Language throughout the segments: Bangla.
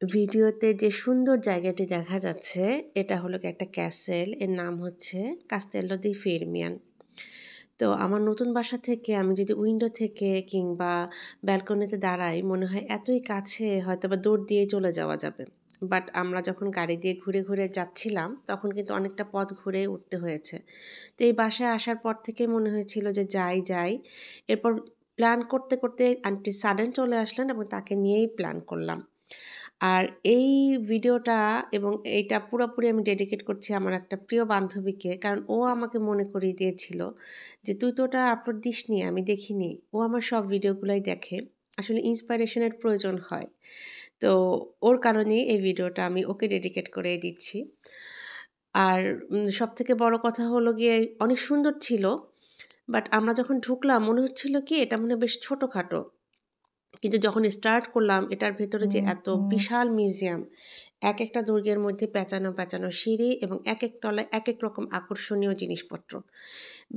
ভিডিওতে যে সুন্দর জায়গাটি দেখা যাচ্ছে এটা হলো একটা ক্যাসেল, এর নাম হচ্ছে কাস্তেলো দি ফেরমিয়ান। তো আমার নতুন বাসা থেকে আমি যদি উইন্ডো থেকে কিংবা ব্যালকনিতে দাঁড়াই মনে হয় এতই কাছে, হয়তো বা দৌড় দিয়ে চলে যাওয়া যাবে। বাট আমরা যখন গাড়ি দিয়ে ঘুরে ঘুরে যাচ্ছিলাম তখন কিন্তু অনেকটা পথ ঘুরে উঠতে হয়েছে। তো এই বাসায় আসার পর থেকে মনে হয়েছিল যে যাই যাই। এরপর প্ল্যান করতে করতে আন্টি সাডেন চলে আসলেন এবং তাকে নিয়েই প্ল্যান করলাম। আর এই ভিডিওটা এবং এইটা পুরোপুরি আমি ডেডিকেট করছি আমার একটা প্রিয় বান্ধবীকে, কারণ ও আমাকে মনে করিয়ে দিয়েছিল যে তুই তো ওটা আপলোড দিসনি, আমি দেখিনি। ও আমার সব ভিডিওগুলাই দেখে, আসলে ইন্সপিরেশনের প্রয়োজন হয়। তো ওর কারণেই এই ভিডিওটা আমি ওকে ডেডিকেট করে দিচ্ছি। আর সবথেকে বড় কথা হলো গিয়ে অনেক সুন্দর ছিল। বাট আমরা যখন ঢুকলাম মনে হচ্ছিল কি এটা মনে হয় বেশ ছোটোখাটো। কিন্তু যখন স্টার্ট করলাম এটার ভেতরে যে এত বিশাল মিউজিয়াম, এক একটা দুর্গের মধ্যে পেঁচানো পেঁচানো সিঁড়ি এবং এক এক তলায় এক এক রকম আকর্ষণীয় জিনিসপত্র।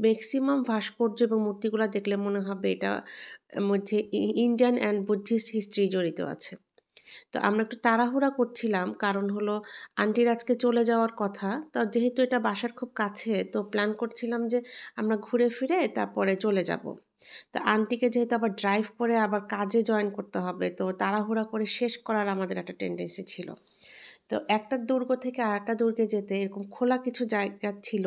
ম্যাক্সিমাম ভাস্কর্য এবং মূর্তিগুলো দেখলে মনে হবে এটা মধ্যে ইন্ডিয়ান অ্যান্ড বুদ্ধিস্ট হিস্ট্রি জড়িত আছে। তো আমরা একটু তাড়াহুড়া করছিলাম, কারণ হলো আন্টির আজকে চলে যাওয়ার কথা। তো যেহেতু এটা বাসার খুব কাছে, তো প্ল্যান করছিলাম যে আমরা ঘুরে ফিরে তারপরে চলে যাব। তো আন্টিকে যেহেতু আবার ড্রাইভ করে আবার কাজে জয়েন করতে হবে, তো তাড়াহুড়া করে শেষ করার আমাদের একটা টেন্ডেন্সি ছিল। তো একটা দুর্গ থেকে আরেকটা দুর্গে যেতে এরকম খোলা কিছু জায়গা ছিল।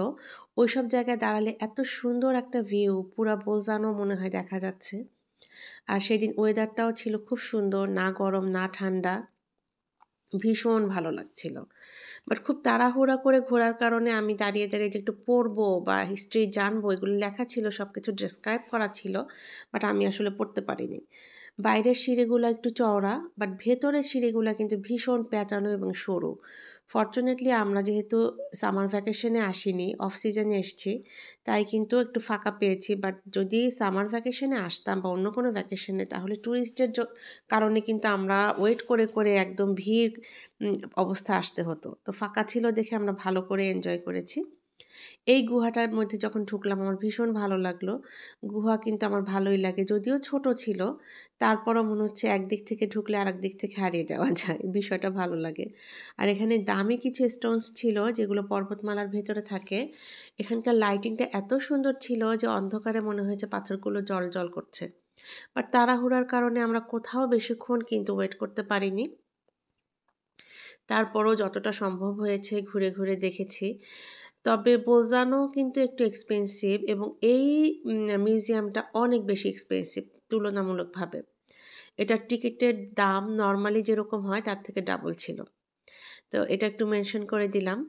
ওইসব জায়গায় দাঁড়ালে এত সুন্দর একটা ভিউ, পুরা বোলজানো মনে হয় দেখা যাচ্ছে। আর সেদিন ওয়েদারটাও ছিল খুব সুন্দর, না গরম না ঠান্ডা, ভীষণ ভালো লাগছিল। বাট খুব তাড়াহুড়া করে ঘোরার কারণে আমি দাঁড়িয়ে দাঁড়িয়ে যে একটু পড়বো বা হিস্ট্রি জানবো এগুলো লেখা ছিল, সব কিছু ডেসক্রাইব করা ছিল, বাট আমি আসলে পড়তে পারিনি। বাইরের সিঁড়িগুলো একটু চওড়া, বাট ভেতরের সিঁড়িগুলো কিন্তু ভীষণ প্যাঁচানো এবং সরু। ফর্চুনেটলি আমরা যেহেতু সামার ভ্যাকেশনে আসিনি, অফ সিজনে এসেছি, তাই কিন্তু একটু ফাঁকা পেয়েছি। বাট যদি সামার ভ্যাকেশনে আসতাম বা অন্য কোনো ভ্যাকেশনে, তাহলে ট্যুরিস্টের কারণে কিন্তু আমরা ওয়েট করে করে একদম ভিড় অবস্থা আসতে হতো। তো ফাঁকা ছিল দেখে আমরা ভালো করে এনজয় করেছি। এই গুহাটার মধ্যে যখন ঢুকলাম আমার ভীষণ ভালো লাগলো। গুহা কিন্তু আমার ভালোই লাগে, যদিও ছোট ছিল, তারপরও মনে হচ্ছে একদিক থেকে ঢুকলে আরেক দিক থেকে হারিয়ে যাওয়া যায়, বিষয়টা ভালো লাগে। আর এখানে দামি কিছু স্টোনস ছিল যেগুলো পর্বতমালার ভেতরে থাকে। এখানকার লাইটিংটা এত সুন্দর ছিল যে অন্ধকারে মনে হয়েছে পাথরগুলো জ্বল করছে। বাট তাড়াহুড়ার কারণে আমরা কোথাও বেশিক্ষণ কিন্তু ওয়েট করতে পারিনি। তারপরও যতটা সম্ভব হয়েছে ঘুরে ঘুরে দেখেছি। তবে বোলজানো কিন্তু একটু এক্সপেন্সিভ এবং এই মিউজিয়ামটা অনেক বেশি এক্সপেন্সিভ তুলনামূলকভাবে। এটার টিকিটের দাম নর্মালি যেরকম হয় তার থেকে ডাবল ছিল। তো এটা একটু মেনশন করে দিলাম।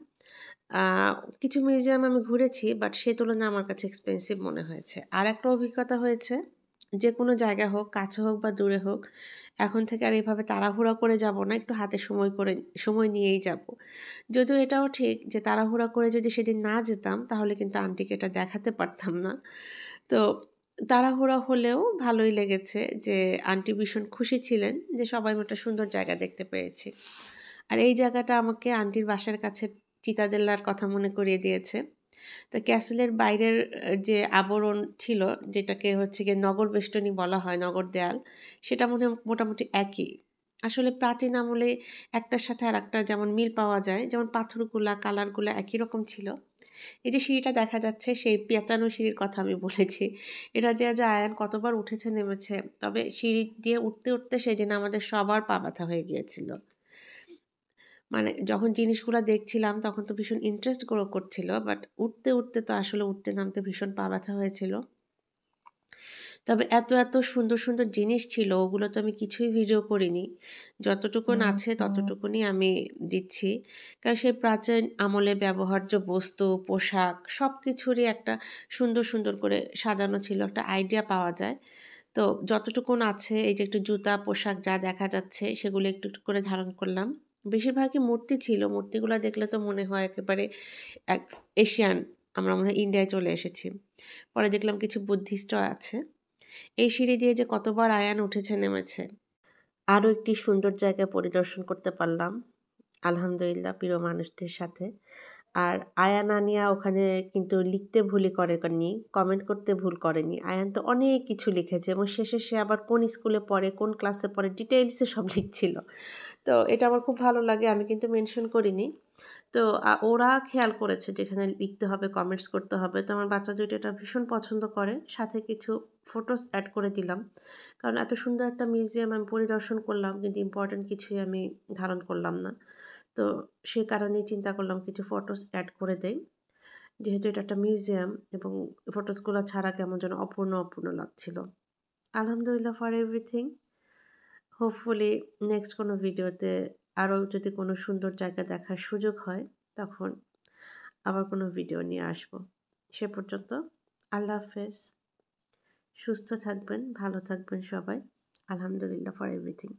কিছু মিউজিয়াম আমি ঘুরেছি, বাট সে তুলনায় আমার কাছে এক্সপেন্সিভ মনে হয়েছে। আর একটা অভিজ্ঞতা হয়েছে, যে কোনো জায়গা হোক, কাছে হোক বা দূরে হোক, এখন থেকে আর এভাবে তাড়াহুড়া করে যাব না, একটু হাতে সময় নিয়েই যাব। যদিও এটাও ঠিক যে তাড়াহুড়া করে যদি সেদিন না যেতাম তাহলে কিন্তু আন্টিকে এটা দেখাতে পারতাম না। তো তাড়াহুড়া হলেও ভালোই লেগেছে যে আন্টি ভীষণ খুশি ছিলেন যে সবাই একটা সুন্দর জায়গা দেখতে পেরেছি। আর এই জায়গাটা আমাকে আন্টির বাসার কাছে চিতাদেল্লার কথা মনে করিয়ে দিয়েছে। তো ক্যাসেলের বাইরের যে আবরণ ছিল, যেটাকে হচ্ছে গিয়ে নগর বেষ্টনী বলা হয়, নগর দেয়াল, সেটা মোটামুটি একই। আসলে প্রাচীন আমলে একটার সাথে আর একটা যেমন মিল পাওয়া যায়, যেমন পাথরগুলা কালারগুলা একই রকম ছিল। এই যে সিঁড়িটা দেখা যাচ্ছে সেই পেঁচানো সিঁড়ির কথা আমি বলেছি। এটা দিয়ে যে আয়ান কতবার উঠেছে নেমেছে, তবে সিঁড়ি দিয়ে উঠতে উঠতে সেদিন আমাদের সবার পা ব্যথা হয়ে গিয়েছিল। মানে যখন জিনিসগুলা দেখছিলাম তখন তো ভীষণ ইন্টারেস্ট গ্রো করছিল, বাট উঠতে উঠতে তো আসলে উঠতে নামতে ভীষণ পা ব্যথা হয়েছিল। তবে এত এত সুন্দর সুন্দর জিনিস ছিল, ওগুলো তো আমি কিছুই ভিডিও করিনি। যতটুকুন আছে ততটুকুনই আমি দিচ্ছি, কারণ সেই প্রাচীন আমলে ব্যবহার্য বস্তু, পোশাক সব কিছুরই একটা সুন্দর সুন্দর করে সাজানো ছিল, একটা আইডিয়া পাওয়া যায়। তো যতটুকুন আছে, এই যে একটু জুতা পোশাক যা দেখা যাচ্ছে সেগুলো একটু একটু করে ধারণ করলাম। বেশিরভাগই মূর্তি ছিল, মূর্তিগুলো দেখলে তো মনে হয় একেবারে এক এশিয়ান, আমরা মনে হয় ইন্ডিয়ায় চলে এসেছি। পরে দেখলাম কিছু বুদ্ধিস্টও আছে। এই সিঁড়ি দিয়ে যে কতবার আয়ান উঠেছে নেমেছে। আরও একটি সুন্দর জায়গা পরিদর্শন করতে পারলাম, আলহামদুলিল্লাহ, প্রিয় মানুষদের সাথে। আর আয়ান আনিয়া ওখানে কিন্তু লিখতে ভুলই করেনি, কমেন্ট করতে ভুল করেনি। আয়ান তো অনেক কিছু লিখেছে এবং শেষে সে আবার কোন স্কুলে পড়ে, কোন ক্লাসে পড়ে ডিটেইলসে সব লিখছিল। তো এটা আমার খুব ভালো লাগে, আমি কিন্তু মেনশন করিনি। তো ওরা খেয়াল করেছে যেখানে লিখতে হবে, কমেন্টস করতে হবে। তো আমার বাচ্চা দুইটা এটা ভীষণ পছন্দ করে। সাথে কিছু ফটোস অ্যাড করে দিলাম। কারণ এত সুন্দর একটা মিউজিয়াম আমি পরিদর্শন করলাম, কিন্তু ইম্পর্ট্যান্ট কিছুই আমি ধারণ করলাম না। তো সে কারণেই চিন্তা করলাম কিছু ফটোস অ্যাড করে দেই। যেহেতু এটা একটা মিউজিয়াম এবং ফটোসগুলো ছাড়া কেমন যেন অপূর্ণ, অপূর্ণ লাগছিল। আলহামদুলিল্লাহ ফর এভরিথিং। হোপফুলি নেক্সট কোনো ভিডিওতে আরও যদি কোনো সুন্দর জায়গা দেখার সুযোগ হয়, তখন আবার কোনো ভিডিও নিয়ে আসব। সে পর্যন্ত আল্লাহ হাফেজ। সুস্থ থাকবেন, ভালো থাকবেন সবাই। আলহামদুলিল্লাহ ফর এভরিথিং।